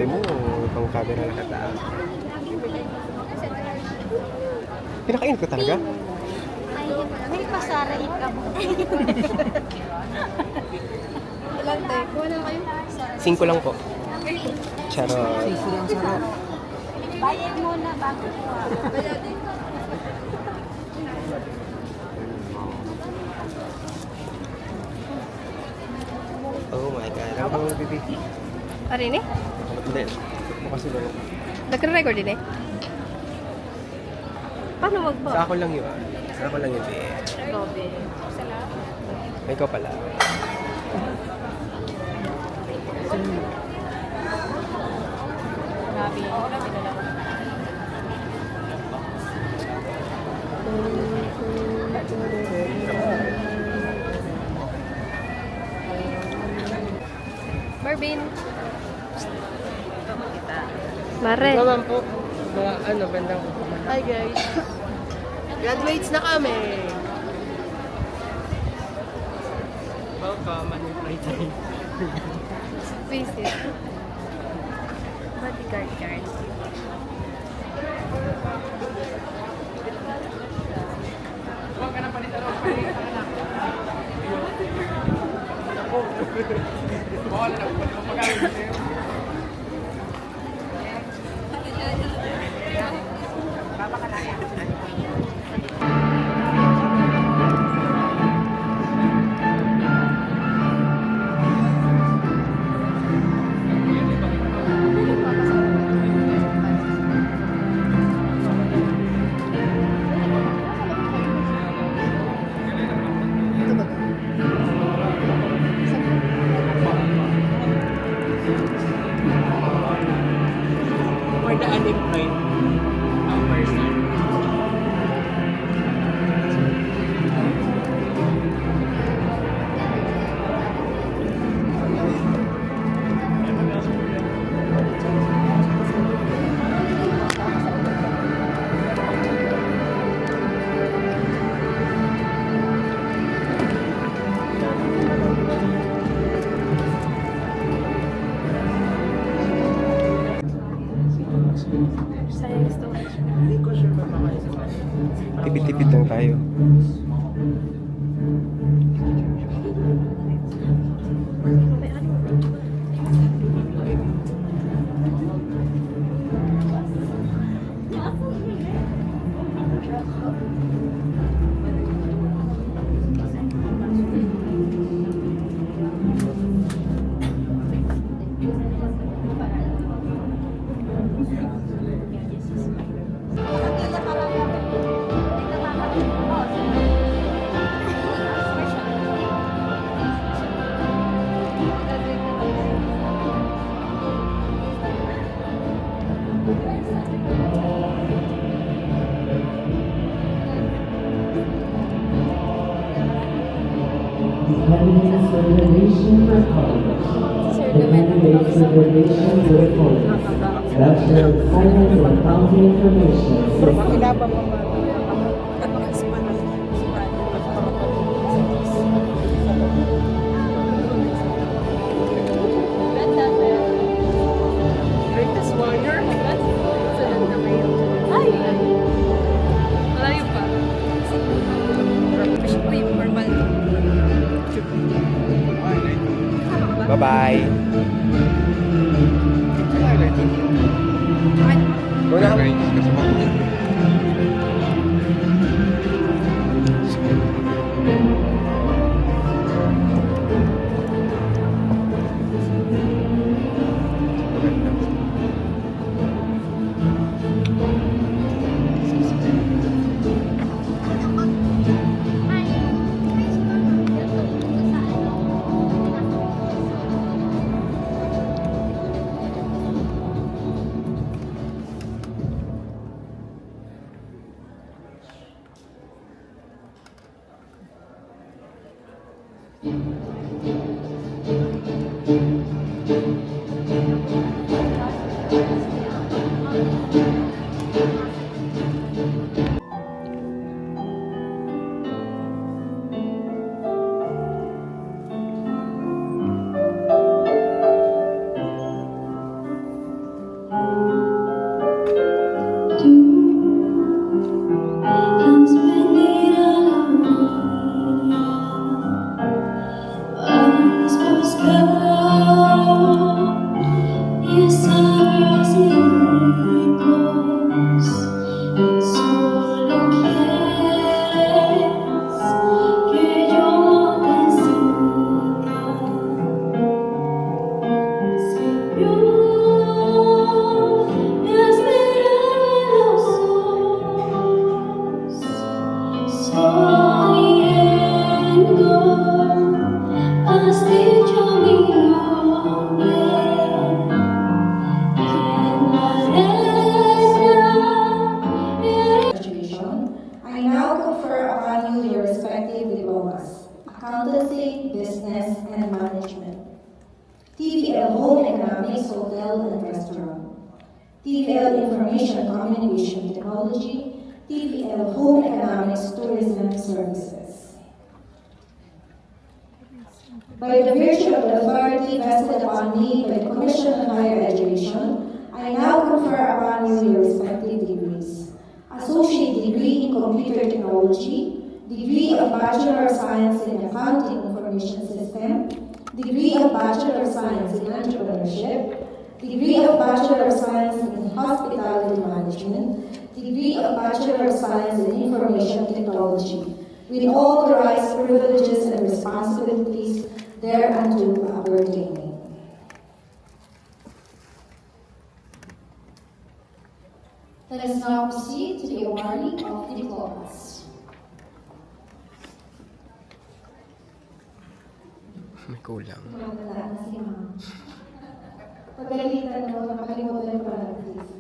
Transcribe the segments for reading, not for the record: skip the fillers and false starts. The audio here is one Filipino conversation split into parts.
ate mo, pang camera nakataas. Pinakainit ka talaga? Ay, may pasara ikam. Ilan tayo? Kuha lang kayo? 5 lang po. Charot. Bayad muna bago kuha. Oh my God. Ako ang bibig. Ari ni? Hindi. Bukas sila. Nagre-record din eh. Paano magpa? Sa ako lang yun. Sa ako lang yun. Robin. Ikaw pala. Grabe. Grabe na lang. Marvin. Mare. Naman po. Mga ano, bandang. Hi guys. Graduates na kami. Welcome. Ano yung flight time? Visit. Bodyguard card. For the unemployed person. Sayang storage. Tipid-tipid lang tayo. Candidates reservation for college. The candidate's reservation for college. Bachelor of Finance and Accounting Information. Malayo pa. Uy, formal. Bye-bye. Una ka. TVL Home Economics Hotel and Restaurant, TVL Information Communication Technology, TVL Home Economics Tourism Services. By the virtue of the authority vested upon me by the Commission on Higher Education, I now confer upon you your respective degrees. Associate degree in Computer Technology, degree of Bachelor of Science in Accounting Information System, degree of Bachelor of Science in Entrepreneurship, degree of Bachelor of Science in Hospitality Management, degree of Bachelor of Science in Information Technology, with all the rights, privileges, and responsibilities thereunto appertaining. Let us now proceed to the awarding of diplomas. May kulang. Wala na si Ma'am. Pagalitan mo, nakalimutan ko lang, please.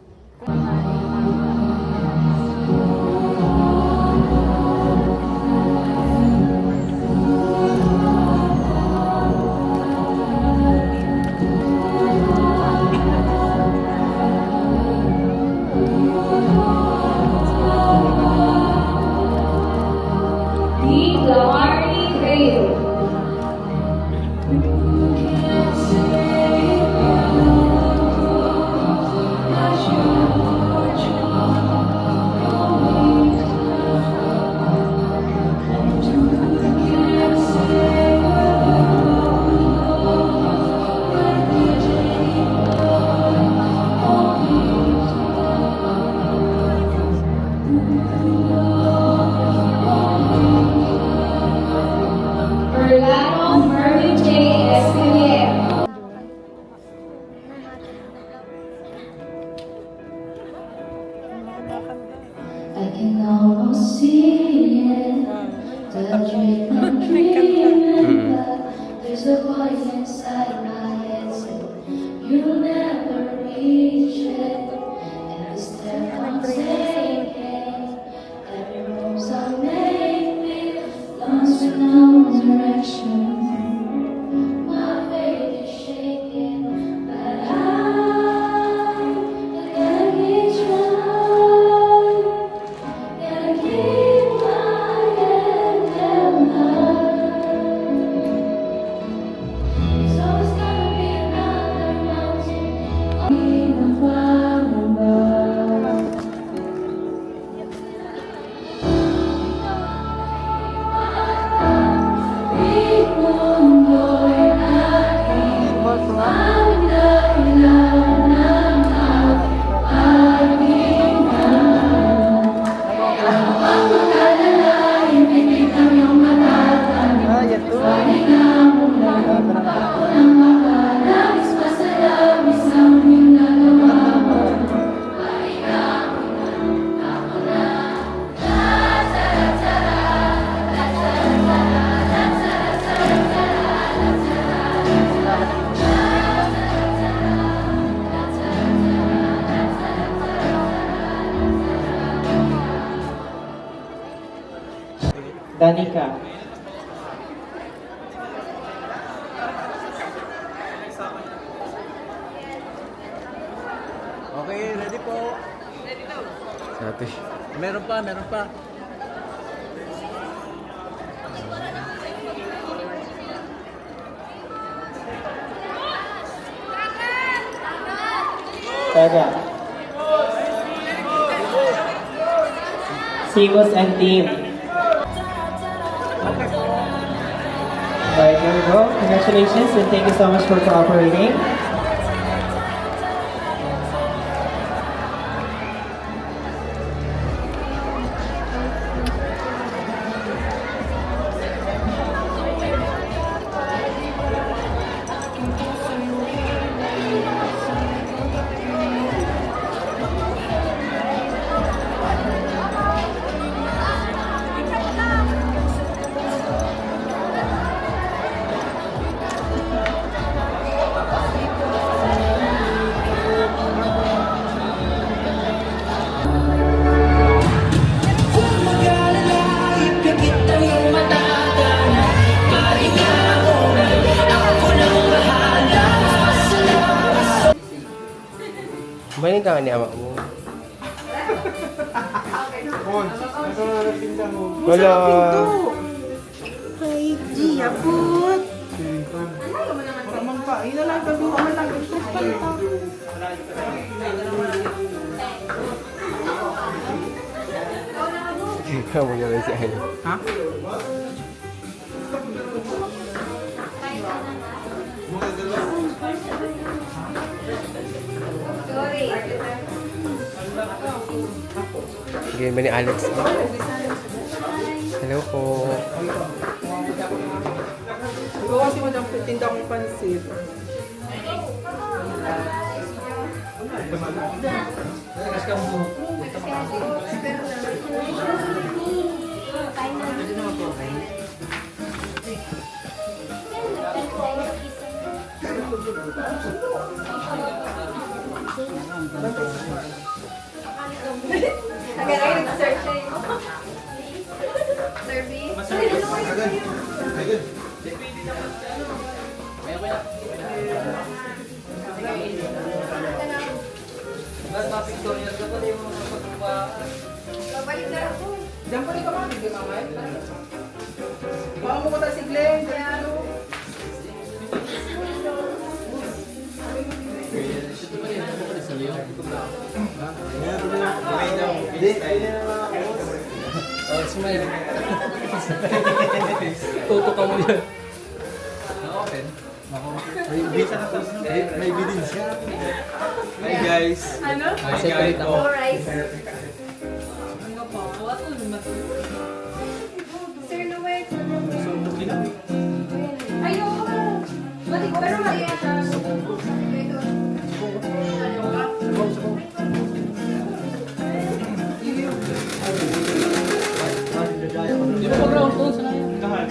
Orlando Mervyn J. Escalier. I can almost see it, the dream I'm dreaming about. There's a voice inside my head saying, you'll never reach it. Every step I'm taking, every move I make me lost with no direction. My faith is shaking, but I gotta keep trying. Gotta keep my head held high. There's always gonna be another mountain I'm climbing above. Big moon going out, I'm going out. I'll be down. Danica. Okay, ready po. Sabi. Meron pa, meron pa. Tega. Singles and team. Alright, here we go. Congratulations and thank you so much for cooperating. Galing ka nga ni ama mo. Wala. Ay, G, abot. Naman pa, inalang ka doon, amalang ito pa. Kamu nga si Ano. Ha? Game ba ni Alex? Hello po. Gawa si Madam tinda kong pansit. Diyan pa rin ka mga bigyan mamay. Baka mo tayo si Glenn. Oh, smile. Toto ka mo yan. Na-open. May bidins. Hi guys. Ano? Hi guys. Sir Luwet. Ayoko. Balik ko pero mali siya. Di ba pag-round to? Sana yan?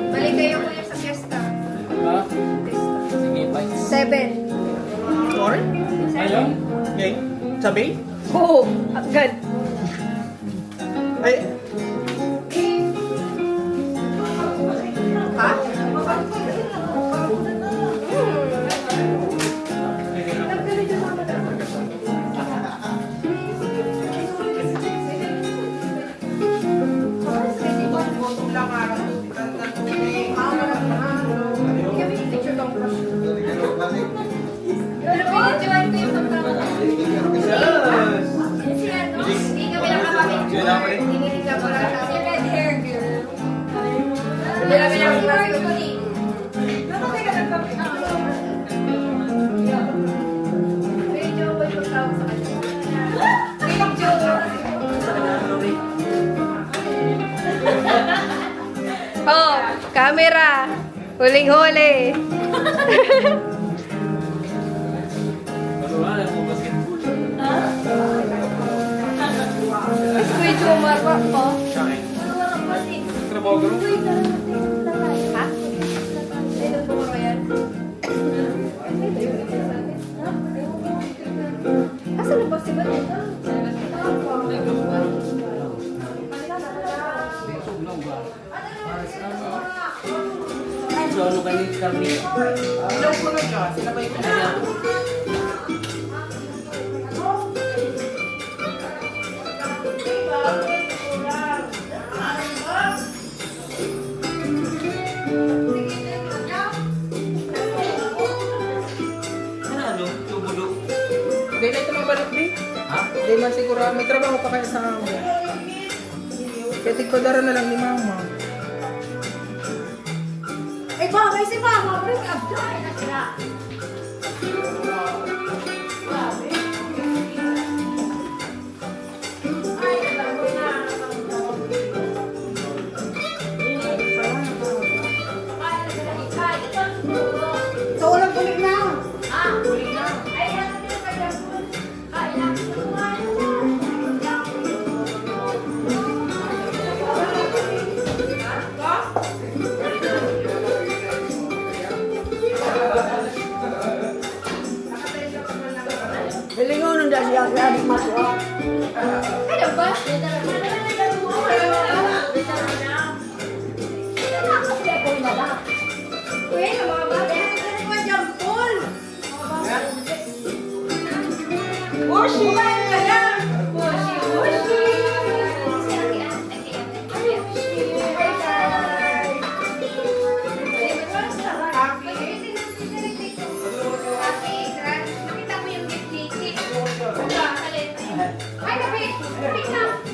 Balik kayo kuya sa fiesta. Ha? Sige, bye. 7. Sorry? Ayun? Okay. Sabi? Oo, agad. Ay, Ha? Picture lang po. Join ko yung pagkakataon. Si ano? Hindi kami nakapapicture. Hinilig ka pala sa si red hair girl. Hindi kami nakapapicture. Nakapay ka nagpapicture. Medyo ko yung tawag sa kanya. Picture. Oh, camera. Huling-huli. Kuya Jomar pa po. trabaho gano'n? Ha? Sino tumuro yan? Asa na ba si Balit? So, ano kanit kami? Ilang ko na dyan, sila ba yung Hindi man siguro. May trabaho pa kayo sa amo. Kaya tigpadara na lang ni mama. Eh, bagay si mama. Pero abday na sila. So, walang tuloy na. Hilingon nung dahil siya adik masuk. Ano ba? Uy, mama, ano ba jampol? Worship! Kumain ka na! Washi, washi!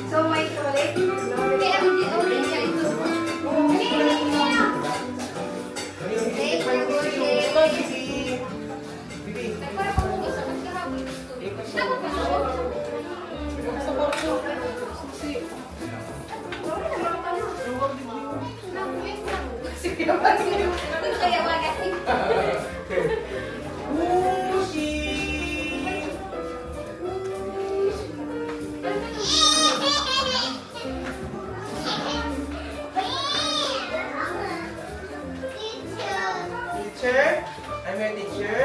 So, may ulit? Kaya hindi ulit siya ito. Kaya magasin. Teacher? I'm your teacher.